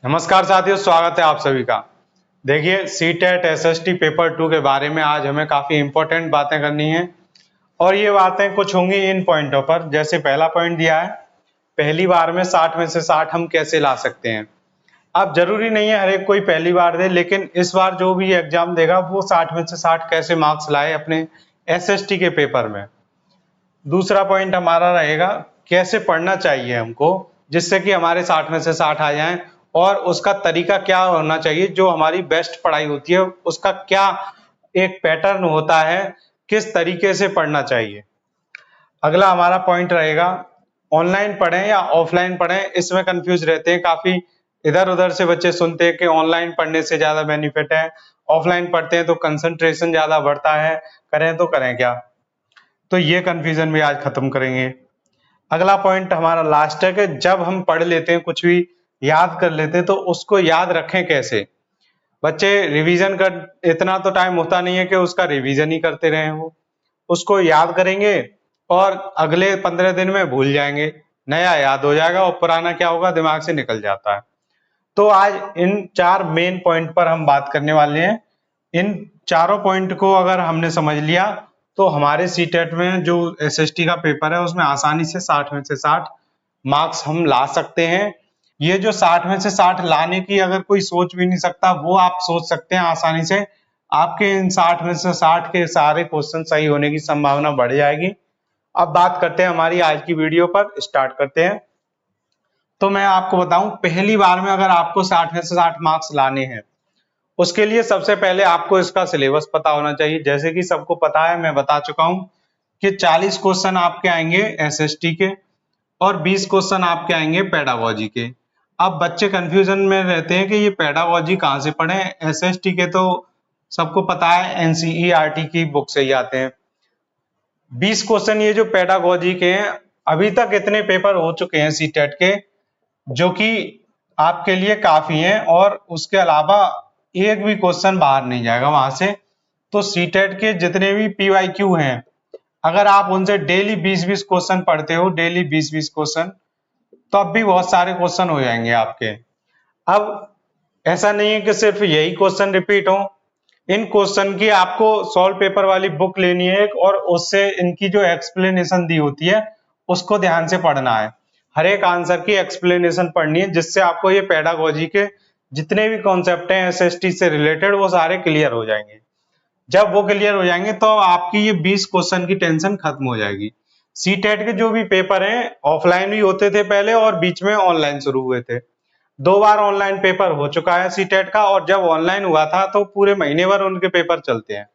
नमस्कार साथियों, स्वागत है आप सभी का। देखिए, सीटेट एसएसटी पेपर 2 के बारे में आज हमें काफ़ी इंपॉर्टेंट बातें करनी है और ये बातें कुछ होंगी इन पॉइंटों पर। जैसे पहला पॉइंट दिया है, पहली बार में 60 में से 60 हम कैसे ला सकते हैं। अब जरूरी नहीं है हर एक कोई पहली बार दे, लेकिन इस बार जो भी एग्जाम देगा वो 60 में से 60 कैसे मार्क्स लाए अपने एसएसटी के पेपर में। दूसरा पॉइंट हमारा रहेगा कैसे पढ़ना चाहिए हमको, जिससे कि हमारे 60 में से 60 आ जाएं, और उसका तरीका क्या होना चाहिए। जो हमारी बेस्ट पढ़ाई होती है उसका क्या एक पैटर्न होता है, किस तरीके से पढ़ना चाहिए। अगला हमारा पॉइंट रहेगा ऑनलाइन पढ़ें या ऑफलाइन पढ़ें। इसमें कंफ्यूज रहते हैं काफी, इधर उधर से बच्चे सुनते हैं कि ऑनलाइन पढ़ने से ज्यादा बेनिफिट है, ऑफलाइन पढ़ते हैं तो कंसंट्रेशन ज्यादा बढ़ता है, करें तो करें क्या। तो ये कंफ्यूजन भी आज खत्म करेंगे। अगला पॉइंट हमारा लास्ट है कि जब हम पढ़ लेते हैं, कुछ भी याद कर लेते हैं, तो उसको याद रखें कैसे। बच्चे रिवीजन कर, इतना तो टाइम होता नहीं है कि उसका रिवीजन ही करते रहे। वो उसको याद करेंगे और अगले 15 दिन में भूल जाएंगे, नया याद हो जाएगा और पुराना क्या होगा, दिमाग से निकल जाता है। तो आज इन 4 मेन पॉइंट पर हम बात करने वाले हैं। इन चारों पॉइंट को अगर हमने समझ लिया तो हमारे सीटेट में जो एसएसटी का पेपर है उसमें आसानी से 60 में से 60 मार्क्स हम ला सकते हैं। ये जो 60 में से 60 लाने की अगर कोई सोच भी नहीं सकता, वो आप सोच सकते हैं आसानी से। आपके इन 60 में से 60 के सारे क्वेश्चन सही होने की संभावना बढ़ जाएगी। अब बात करते हैं हमारी आज की वीडियो पर, स्टार्ट करते हैं। तो मैं आपको बताऊं, पहली बार में अगर आपको 60 में से 60 मार्क्स लाने हैं, उसके लिए सबसे पहले आपको इसका सिलेबस पता होना चाहिए। जैसे कि सबको पता है, मैं बता चुका हूं कि 40 क्वेश्चन आपके आएंगे एसएसटी के और 20 क्वेश्चन आपके आएंगे पेडागोजी के। अब बच्चे कंफ्यूजन में रहते हैं कि ये पेडागोजी कहाँ से पढ़े। एसएसटी के तो सबको पता है एनसीईआरटी की बुक से ही आते हैं। 20 क्वेश्चन ये जो पेडागोजी के हैं, अभी तक इतने पेपर हो चुके हैं सीटेट के जो कि आपके लिए काफी हैं, और उसके अलावा एक भी क्वेश्चन बाहर नहीं जाएगा वहां से। तो सीटेट के जितने भी पीवाईक्यू हैं, अगर आप उनसे डेली 20-20 क्वेश्चन पढ़ते हो, डेली 20-20 क्वेश्चन, तो अब भी बहुत सारे क्वेश्चन हो जाएंगे आपके। अब ऐसा नहीं है कि सिर्फ यही क्वेश्चन रिपीट हो, इन क्वेश्चन की आपको सॉल्व पेपर वाली बुक लेनी है एक, और उससे इनकी जो एक्सप्लेनेशन दी होती है उसको ध्यान से पढ़ना है। हर एक आंसर की एक्सप्लेनेशन पढ़नी है, जिससे आपको ये पेडागोजी के जितने भी कॉन्सेप्ट हैं एसएसटी से रिलेटेड वो सारे क्लियर हो जाएंगे। जब वो क्लियर हो जाएंगे तो आपकी ये 20 क्वेश्चन की टेंशन खत्म हो जाएगी। सीटेट के जो भी पेपर हैं ऑफलाइन भी होते थे पहले, और बीच में ऑनलाइन शुरू हुए थे। 2 बार ऑनलाइन पेपर हो चुका है सीटेट का, और जब ऑनलाइन हुआ था तो पूरे महीने भर उनके पेपर चलते हैं।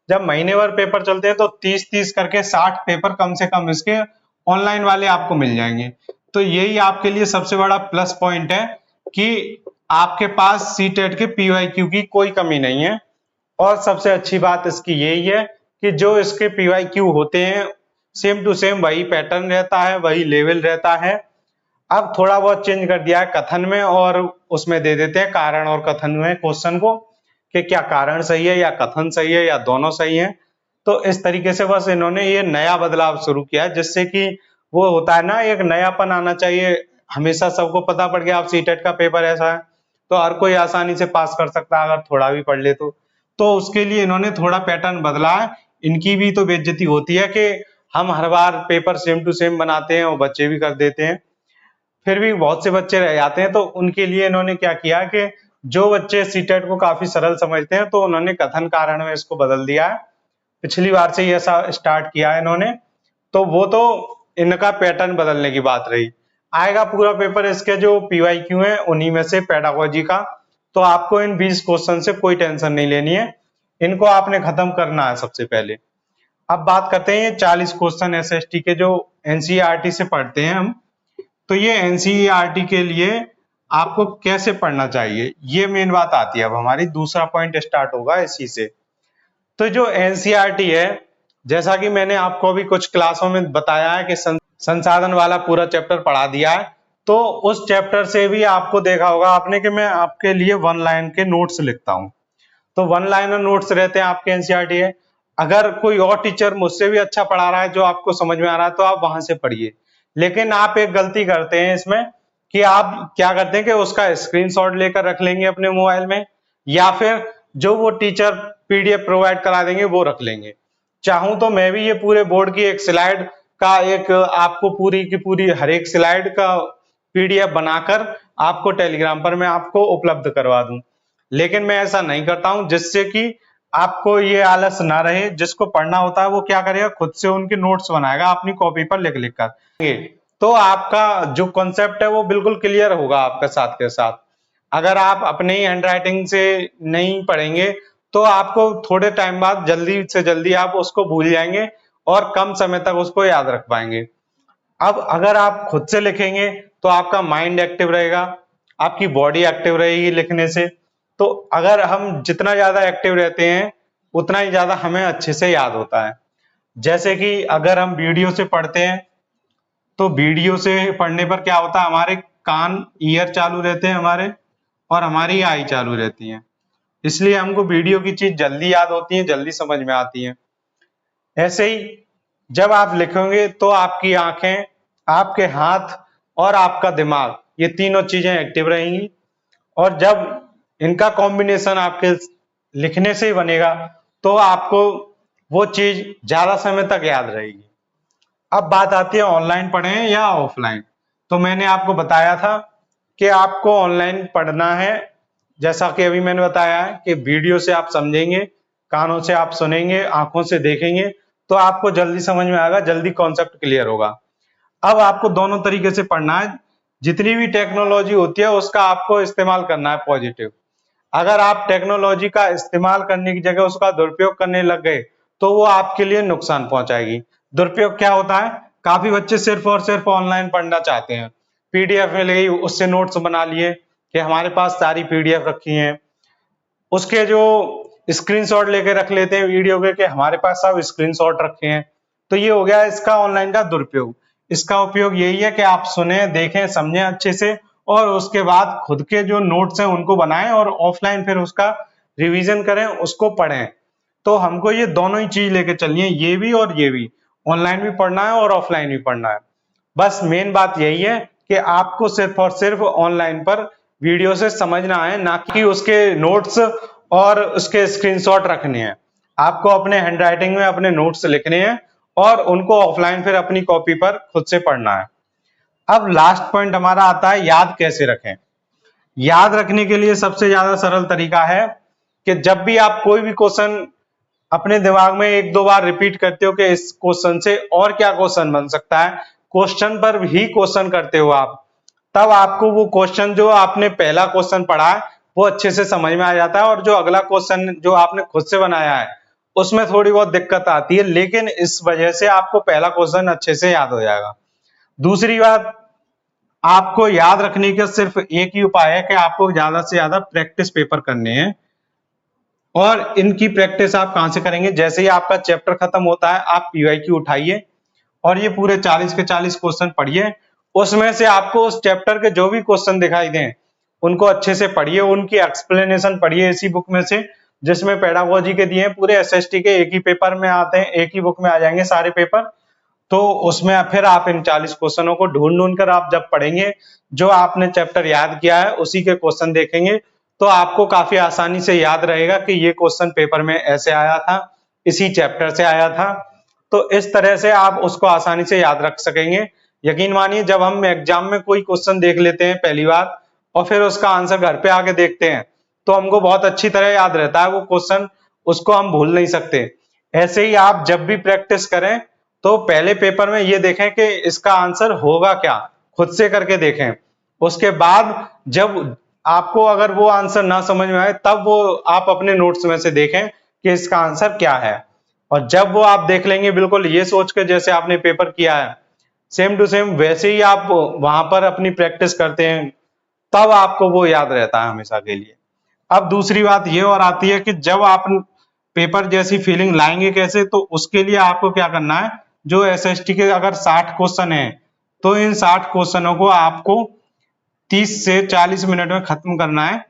जब महीने भर पेपर चलते हैं तो 30-30 करके 60 पेपर कम से कम इसके ऑनलाइन वाले आपको मिल जाएंगे। तो यही आपके लिए सबसे बड़ा प्लस पॉइंट है कि आपके पास सीटेट के पीवाईक्यू की कोई कमी नहीं है। और सबसे अच्छी बात इसकी यही है कि जो इसके पीवाईक्यू होते हैं सेम टू सेम वही पैटर्न रहता है, वही लेवल रहता है। अब थोड़ा बहुत चेंज कर दिया है कथन में, और उसमें दे देते हैं कारण और कथन में क्वेश्चन को कि क्या कारण सही है या कथन सही है या दोनों सही है। तो इस तरीके से बस इन्होंने ये नया बदलाव शुरू किया है, जिससे कि वो होता है ना, एक नयापन आना चाहिए। हमेशा सबको पता पड़ गया आप सीटेट का पेपर ऐसा है तो हर कोई आसानी से पास कर सकता है अगर थोड़ा भी पढ़ ले तो उसके लिए इन्होंने थोड़ा पैटर्न बदला है। इनकी भी तो बेइज्जती होती है कि हम हर बार पेपर सेम टू सेम बनाते हैं और बच्चे भी कर देते हैं, फिर भी बहुत से बच्चे रह जाते हैं। तो उनके लिए इन्होंने क्या किया कि जो बच्चे सीटेट को काफी सरल समझते हैं तो उन्होंने कथन कारण में इसको बदल दिया है। पिछली बार से ही ऐसा स्टार्ट किया है इन्होंने, तो वो तो इनका पैटर्न बदलने की बात रही। आएगा पूरा पेपर इसके जो पीवाईक्यू है उन्हीं में से पेडागोजी का। तो आपको इन 20 क्वेश्चन से कोई टेंशन नहीं लेनी है, इनको आपने खत्म करना है सबसे पहले। अब बात करते हैं ये 40 क्वेश्चन एसएसटी के जो एनसीईआरटी से पढ़ते हैं हम। तो ये एनसीईआरटी के लिए आपको कैसे पढ़ना चाहिए, ये मेन बात आती है। अब हमारी दूसरा पॉइंट स्टार्ट होगा इसी से। तो जो एनसीईआरटी है, जैसा कि मैंने आपको अभी कुछ क्लासों में बताया है कि संसाधन वाला पूरा चैप्टर पढ़ा दिया है, तो उस चैप्टर से भी आपको देखा होगा आपने कि मैं आपके लिए 1 लाइन के नोट्स लिखता हूं। तो 1 लाइनर नोट्स रहते हैं आपके एनसीईआरटी है। अगर कोई और टीचर मुझसे भी अच्छा पढ़ा रहा है जो आपको समझ में आ रहा है तो आप वहां से पढ़िए। लेकिन आप एक गलती करते हैं इसमें कि आप क्या करते हैं कि उसका स्क्रीनशॉट लेकर रख लेंगे अपने मोबाइल में, या फिर जो वो टीचर पीडीएफ प्रोवाइड करा देंगे वो रख लेंगे। चाहूं तो मैं भी ये पूरे बोर्ड की एक स्लाइड का एक आपको पूरी की पूरी हर एक स्लाइड का पीडीएफ बनाकर आपको टेलीग्राम पर मैं आपको उपलब्ध करवा दूं, लेकिन मैं ऐसा नहीं करता हूं, जिससे कि आपको ये आलस ना रहे। जिसको पढ़ना होता है वो क्या करेगा, खुद से उनके नोट्स बनाएगा अपनी कॉपी पर लिख लिख कर, तो आपका जो कॉन्सेप्ट है वो बिल्कुल क्लियर होगा आपके साथ के साथ। अगर आप अपने ही हैंडराइटिंग से नहीं पढ़ेंगे तो आपको थोड़े टाइम बाद जल्दी से जल्दी आप उसको भूल जाएंगे और कम समय तक उसको याद रख पाएंगे। अब अगर आप खुद से लिखेंगे तो आपका माइंड एक्टिव रहेगा, आपकी बॉडी एक्टिव रहेगी लिखने से। तो अगर हम जितना ज्यादा एक्टिव रहते हैं उतना ही ज्यादा हमें अच्छे से याद होता है। जैसे कि अगर हम वीडियो से पढ़ते हैं तो वीडियो से पढ़ने पर क्या होता है, हमारे कान ईयर चालू रहते हैं हमारे, और हमारी आई चालू रहती है, इसलिए हमको वीडियो की चीज जल्दी याद होती है, जल्दी समझ में आती है। ऐसे ही जब आप लिखोगे तो आपकी आंखें, आपके हाथ और आपका दिमाग, ये तीनों चीजें एक्टिव रहेंगी, और जब इनका कॉम्बिनेशन आपके लिखने से ही बनेगा तो आपको वो चीज ज्यादा समय तक याद रहेगी। अब बात आती है ऑनलाइन पढ़ें या ऑफलाइन। तो मैंने आपको बताया था कि आपको ऑनलाइन पढ़ना है, जैसा कि अभी मैंने बताया है कि वीडियो से आप समझेंगे, कानों से आप सुनेंगे, आंखों से देखेंगे, तो आपको जल्दी समझ में आएगा, जल्दी कॉन्सेप्ट क्लियर होगा। अब आपको दोनों तरीके से पढ़ना है, जितनी भी टेक्नोलॉजी होती है उसका आपको इस्तेमाल करना है पॉजिटिव। अगर आप टेक्नोलॉजी का इस्तेमाल करने की जगह उसका दुरुपयोग करने लग गए तो वो आपके लिए नुकसान पहुंचाएगी। दुरुपयोग क्या होता है, काफी बच्चे सिर्फ और सिर्फ ऑनलाइन पढ़ना चाहते हैं, पीडीएफ में ले उससे नोट्स बना लिए कि हमारे पास सारी पीडीएफ रखी हैं, उसके जो स्क्रीनशॉट लेके रख लेते हैं वीडियो के कि हमारे पास सब स्क्रीनशॉट रखे हैं। तो ये हो गया इसका ऑनलाइन का दुरुपयोग। इसका उपयोग यही है कि आप सुने, देखें, समझें अच्छे से, और उसके बाद खुद के जो नोट्स हैं उनको बनाएं और ऑफलाइन फिर उसका रिवीजन करें, उसको पढ़ें। तो हमको ये दोनों ही चीज लेके चलनी है, ये भी और ये भी, ऑनलाइन भी पढ़ना है और ऑफलाइन भी पढ़ना है। बस मेन बात यही है कि आपको सिर्फ और सिर्फ ऑनलाइन पर वीडियो से समझना है, ना कि उसके नोट्स और उसके स्क्रीनशॉट रखने हैं। आपको अपने हैंडराइटिंग में अपने नोट्स लिखने हैं और उनको ऑफलाइन फिर अपनी कॉपी पर खुद से पढ़ना है। अब लास्ट पॉइंट हमारा आता है याद कैसे रखें। याद रखने के लिए सबसे ज्यादा सरल तरीका है कि जब भी आप कोई भी क्वेश्चन अपने दिमाग में एक दो बार रिपीट करते हो कि इस क्वेश्चन से और क्या क्वेश्चन बन सकता है, क्वेश्चन पर ही क्वेश्चन करते हो आप, तब आपको वो क्वेश्चन जो आपने पहला क्वेश्चन पढ़ा है वो अच्छे से समझ में आ जाता है, और जो अगला क्वेश्चन जो आपने खुद से बनाया है उसमें थोड़ी बहुत दिक्कत आती है, लेकिन इस वजह से आपको पहला क्वेश्चन अच्छे से याद हो जाएगा। दूसरी बात, आपको याद रखने का सिर्फ एक ही उपाय है कि आपको ज्यादा से ज्यादा प्रैक्टिस पेपर करने हैं। और इनकी प्रैक्टिस आप कहां से करेंगे, जैसे ही आपका चैप्टर खत्म होता है आप पीवाईक्यू उठाइए और ये पूरे 40 के 40 क्वेश्चन पढ़िए। उसमें से आपको उस चैप्टर के जो भी क्वेश्चन दिखाई दें उनको अच्छे से पढ़िए, उनकी एक्सप्लेनेशन पढ़िए इसी बुक में से, जिसमें पेडागोजी के दिए पूरे एसएसटी के एक ही पेपर में आते हैं, एक ही बुक में आ जाएंगे सारे पेपर। तो उसमें फिर आप इन 40 क्वेश्चनों को ढूंढ ढूंढ कर आप जब पढ़ेंगे, जो आपने चैप्टर याद किया है उसी के क्वेश्चन देखेंगे, तो आपको काफी आसानी से याद रहेगा कि ये क्वेश्चन पेपर में ऐसे आया था, इसी चैप्टर से आया था। तो इस तरह से आप उसको आसानी से याद रख सकेंगे। यकीन मानिए, जब हम एग्जाम में कोई क्वेश्चन देख लेते हैं पहली बार और फिर उसका आंसर घर पे आके देखते हैं तो हमको बहुत अच्छी तरह याद रहता है वो क्वेश्चन, उसको हम भूल नहीं सकते। ऐसे ही आप जब भी प्रैक्टिस करें तो पहले पेपर में ये देखें कि इसका आंसर होगा क्या, खुद से करके देखें। उसके बाद जब आपको अगर वो आंसर ना समझ में आए तब वो आप अपने नोट्स में से देखें कि इसका आंसर क्या है। और जब वो आप देख लेंगे बिल्कुल ये सोच के जैसे आपने पेपर किया है सेम टू सेम वैसे ही आप वहां पर अपनी प्रैक्टिस करते हैं, तब आपको वो याद रहता है हमेशा के लिए। अब दूसरी बात ये और आती है कि जब आप पेपर जैसी फीलिंग लाएंगे कैसे, तो उसके लिए आपको क्या करना है, जो एसएसटी के अगर 60 क्वेश्चन है तो इन 60 क्वेश्चनों को आपको 30 से 40 मिनट में खत्म करना है।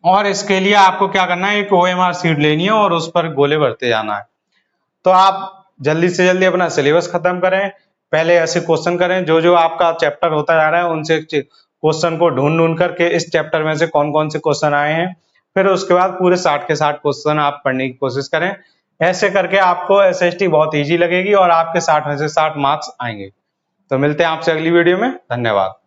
और इसके लिए आपको क्या करना है, एक ओएमआर शीट लेनी है और उस पर गोले भरते जाना है। तो आप जल्दी से जल्दी अपना सिलेबस खत्म करें, पहले ऐसे क्वेश्चन करें, जो जो आपका चैप्टर होता जा रहा है उनसे क्वेश्चन को ढूंढ करके इस चैप्टर में से कौन कौन से क्वेश्चन आए हैं, फिर उसके बाद पूरे 60 के 60 क्वेश्चन आप पढ़ने की कोशिश करें। ऐसे करके आपको एसएसटी बहुत इजी लगेगी और आपके 60 में से 60 मार्क्स आएंगे। तो मिलते हैं आपसे अगली वीडियो में। धन्यवाद।